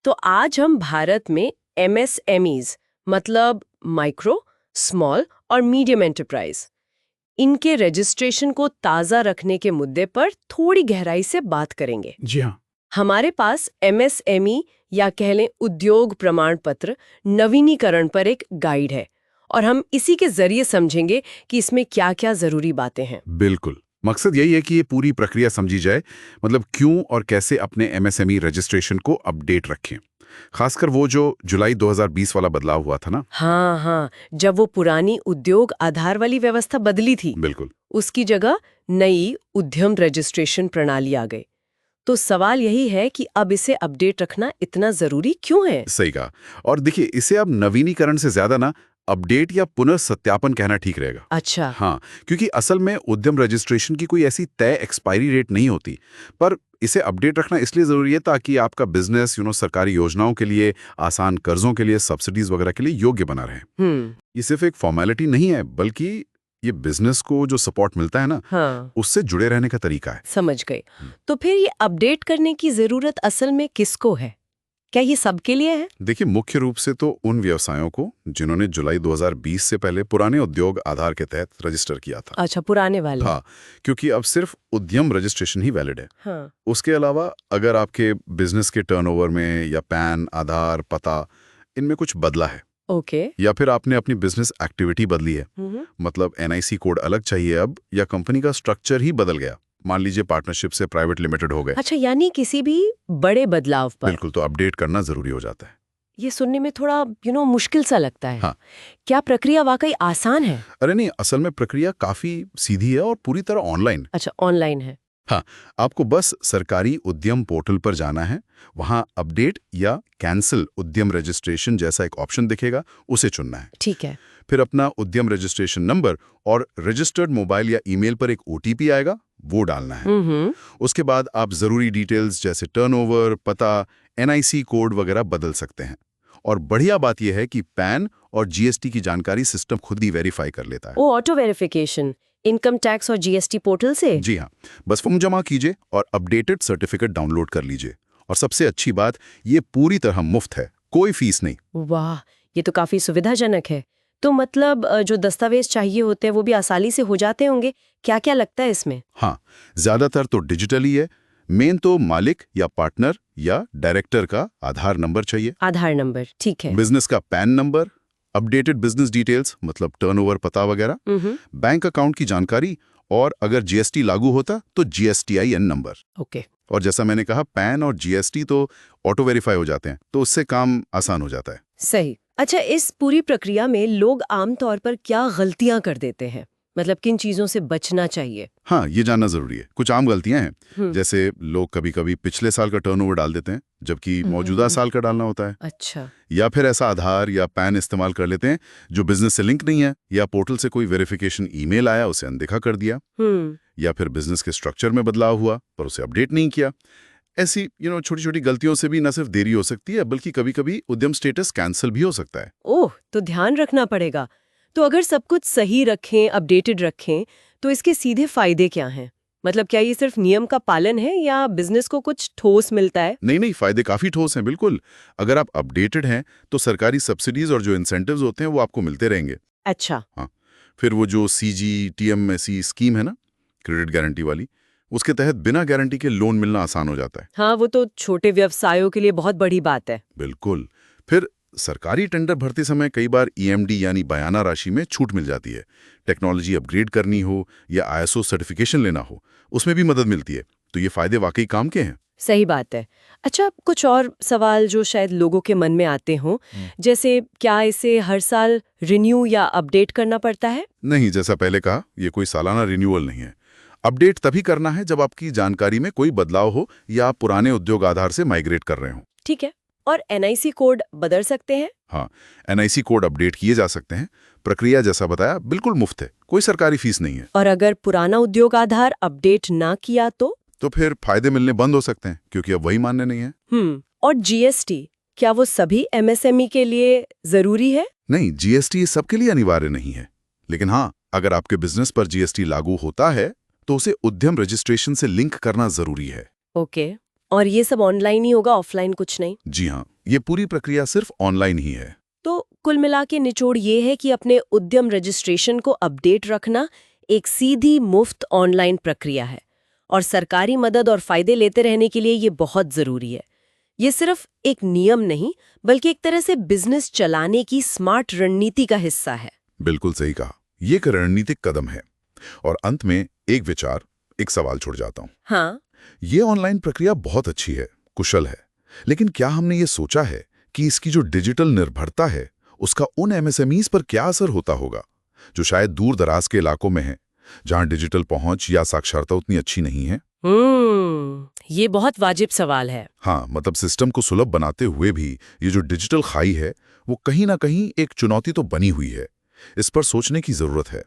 तो आज हम भारत में MSMEs मतलब माइक्रो, स्मॉल और मीडियम एंटरप्राइज इनके रजिस्ट्रेशन को ताज़ा रखने के मुद्दे पर थोड़ी गहराई से बात करेंगे। जी हाँ। हमारे पास MSME या कह लें उद्योग प्रमाण पत्र नवीनीकरण पर एक गाइड है और हम इसी के जरिए समझेंगे कि इसमें क्या-क्या जरूरी बातें हैं। बिल्कुल, मकसद यही है कि ये पूरी प्रक्रिया समझी जाए, मतलब क्यों और कैसे अपने MSME रजिस्ट्रेशन को अपडेट रखें। खासकर वो जो जुलाई 2020 वाला बदलाव हुआ था ना। हाँ, जब वो पुरानी उद्योग आधार वाली व्यवस्था बदली थी, बिल्कुल। उसकी जगह नई उद्यम रजिस्ट्रेशन प्रणाली आ गई। तो सवाल यही है कि अब इसे अपडेट रखना इतना जरूरी क्यों है? सही कहा। और देखिए, इसे अब नवीनीकरण से ज्यादा ना अपडेट या पुनर्सत्यापन कहना ठीक रहेगा। अच्छा। हाँ, क्योंकि असल में उद्यम रजिस्ट्रेशन की कोई ऐसी तय एक्सपायरी डेट नहीं होती, पर इसे अपडेट रखना इसलिए जरूरी है ताकि आपका बिजनेस सरकारी योजनाओं के लिए, आसान कर्जों के लिए, सब्सिडीज वगैरह के लिए योग्य बना रहे। ये सिर्फ एक फॉर्मेलिटी नहीं है, बल्कि ये बिजनेस को जो सपोर्ट मिलता है ना, हाँ, उससे जुड़े रहने का तरीका है। समझ गए। तो फिर ये अपडेट करने की जरूरत असल में किसको है? क्या ये सबके लिए है? देखिए, मुख्य रूप से तो उन व्यवसायों को जिन्होंने जुलाई 2020 से पहले पुराने उद्योग आधार के तहत रजिस्टर किया था। अच्छा, पुराने वाले। हाँ, क्योंकि अब सिर्फ उद्यम रजिस्ट्रेशन ही वैलिड है। हाँ। उसके अलावा अगर आपके बिजनेस के टर्नओवर में या पैन, आधार, पता इनमें कुछ बदला है, ओके। या फिर आपने अपनी बिजनेस एक्टिविटी बदली है, हम्म। मतलब NIC कोड अलग चाहिए अब, या कंपनी का स्ट्रक्चर ही बदल गया, मान लीजिए पार्टनरशिप से प्राइवेट लिमिटेड हो गए। अच्छा, यानी किसी भी बड़े बदलाव पर बिल्कुल, तो अपडेट करना जरूरी हो जाता है। ये सुनने में थोड़ा मुश्किल सा लगता है। हाँ। क्या प्रक्रिया वाकई आसान है? अरे नहीं, असल में प्रक्रिया काफी सीधी है और पूरी तरह ऑनलाइन। अच्छा, ऑनलाइन है। हाँ, आपको बस सरकारी उद्यम पोर्टल पर जाना है, वहां अपडेट या कैंसिल उद्यम रजिस्ट्रेशन जैसा एक ऑप्शन दिखेगा, उसे चुनना है। ठीक है। फिर अपना उद्यम रजिस्ट्रेशन नंबर और रजिस्टर्ड मोबाइल या ईमेल पर एक OTP आएगा, वो डालना है। उसके बाद आप जरूरी डिटेल्स जैसे टर्नओवर, पता, NIC कोड वगैरह बदल सकते हैं। और बढ़िया बात यह है कि पैन और GST की जानकारी सिस्टम खुद ही वेरीफाई कर लेता है। ओ, ऑटो वेरिफिकेशन इनकम टैक्स और GST पोर्टल से? जी हाँ, बस फॉर्म जमा कीजिए और अपडेटेड सर्टिफिकेट डाउनलोड कर लीजिए। और सबसे अच्छी बात, ये पूरी तरह मुफ्त है, कोई फीस नहीं। वाह, ये तो काफी सुविधाजनक है। तो मतलब जो दस्तावेज चाहिए होते हैं वो भी आसानी से हो जाते होंगे। क्या क्या लगता है इसमें? हाँ, ज्यादातर तो डिजिटल ही है। मेन तो मालिक या पार्टनर या डायरेक्टर का आधार नंबर चाहिए। आधार नंबर, ठीक है। बिजनेस का pan number, updated business details मतलब टर्नओवर, पता वगैरह, बैंक अकाउंट की जानकारी, और अगर GST लागू होता तो GSTIN नंबर। ओके। और जैसा मैंने कहा, पैन और GST तो ऑटो वेरीफाई हो जाते हैं, तो उससे काम आसान हो जाता है। सही। अच्छा, इस पूरी प्रक्रिया में लोग आमतौर पर क्या गलतियां कर देते हैं? मतलब किन चीजों से बचना चाहिए? हाँ, ये जानना जरूरी है। कुछ आम गलतियां हैं, जैसे लोग कभी-कभी पिछले साल का टर्नओवर डाल देते हैं, जबकि मौजूदा साल का डालना होता है। अच्छा। या फिर ऐसा आधार या पैन इस्तेमाल कर लेते हैं जो बिजनेस से लिंक नहीं है, या पोर्टल से कोई वेरिफिकेशन ईमेल आया, उसे अनदेखा कर दिया। या फिर बिजनेस के स्ट्रक्चर में बदलाव हुआ पर उसे अपडेट नहीं किया। ऐसी छोटी छोटी गलतियों से भी न सिर्फ देरी हो सकती है, बल्कि कभी कभी उद्यम स्टेटस कैंसिल भी हो सकता है। ओह, तो ध्यान रखना पड़ेगा। तो अगर सब कुछ सही रखें, अपडेटेड रखें, तो इसके सीधे फायदे क्या हैं? मतलब क्या ये सिर्फ नियम का पालन है या बिजनेस को कुछ ठोस मिलता है? नहीं, फायदे काफी ठोस हैं, बिल्कुल। अगर आप अपडेटेड हैं तो सरकारी सब्सिडीज और जो इंसेंटिव्स होते हैं वो आपको मिलते रहेंगे। अच्छा। हाँ, फिर वो जो CGTMSE स्कीम है ना, क्रेडिट गारंटी वाली, उसके तहत बिना गारंटी के लोन मिलना आसान हो जाता है। हाँ, वो तो छोटे व्यवसायों के लिए बहुत बड़ी बात है। बिल्कुल। फिर सरकारी टेंडर भरते समय कई बार EMD यानी बयाना राशि में छूट मिल जाती है। टेक्नोलॉजी अपग्रेड करनी हो या ISO सर्टिफिकेशन लेना हो, उसमें भी मदद मिलती है। तो ये फायदे वाकई काम के हैं। सही बात है। अच्छा, कुछ और सवाल जो शायद लोगों के मन में आते हों, जैसे क्या इसे हर साल रिन्यू या अपडेट करना पड़ता है? नहीं, जैसा पहले कहा, ये कोई सालाना रिन्यूअल नहीं है। अपडेट तभी करना है जब आपकी जानकारी में कोई बदलाव हो या आप पुराने उद्योग आधार से माइग्रेट कर रहे हो। ठीक है। और NIC कोड बदल सकते हैं? हाँ, NIC कोड अपडेट किए जा सकते हैं। प्रक्रिया जैसा बताया बिल्कुल मुफ्त है, कोई सरकारी फीस नहीं है। और अगर पुराना उद्योग आधार अपडेट ना किया तो फिर फायदे मिलने बंद हो सकते हैं, क्योंकि अब वही मान्य नहीं है। और GST, क्या वो सभी MSME के लिए जरूरी है? नहीं, GST सबके लिए अनिवार्य नहीं है। लेकिन हाँ, अगर आपके बिजनेस पर GST लागू होता है तो उसे उद्यम रजिस्ट्रेशन से लिंक करना जरूरी है। ओके। और ये सब ऑनलाइन ही होगा, ऑफलाइन कुछ नहीं? जी हाँ, ये पूरी प्रक्रिया सिर्फ ऑनलाइन ही है। तो कुल मिला के निचोड़ ये है कि अपने उद्यम रजिस्ट्रेशन को अपडेट रखना एक सीधी मुफ्त ऑनलाइन प्रक्रिया है और सरकारी मदद और फायदे लेते रहने के लिए ये बहुत जरूरी है। ये सिर्फ एक नियम नहीं बल्कि एक तरह से बिजनेस चलाने की स्मार्ट रणनीति का हिस्सा है। बिल्कुल सही कहा, ये एक रणनीतिक कदम है। और अंत में एक सवाल छोड़ जाता हूँ। हाँ, ये ऑनलाइन प्रक्रिया बहुत अच्छी है, कुशल है, लेकिन क्या हमने ये सोचा है कि इसकी जो डिजिटल निर्भरता है उसका उन एमएसएमईज पर क्या असर होता होगा जो शायद दूर दराज के इलाकों में हैं, जहां डिजिटल पहुंच या साक्षरता उतनी अच्छी नहीं है? ये बहुत वाजिब सवाल है। हाँ, मतलब सिस्टम को सुलभ बनाते हुए भी ये जो डिजिटल खाई है वो कहीं ना कहीं एक चुनौती तो बनी हुई है। इस पर सोचने की जरूरत है।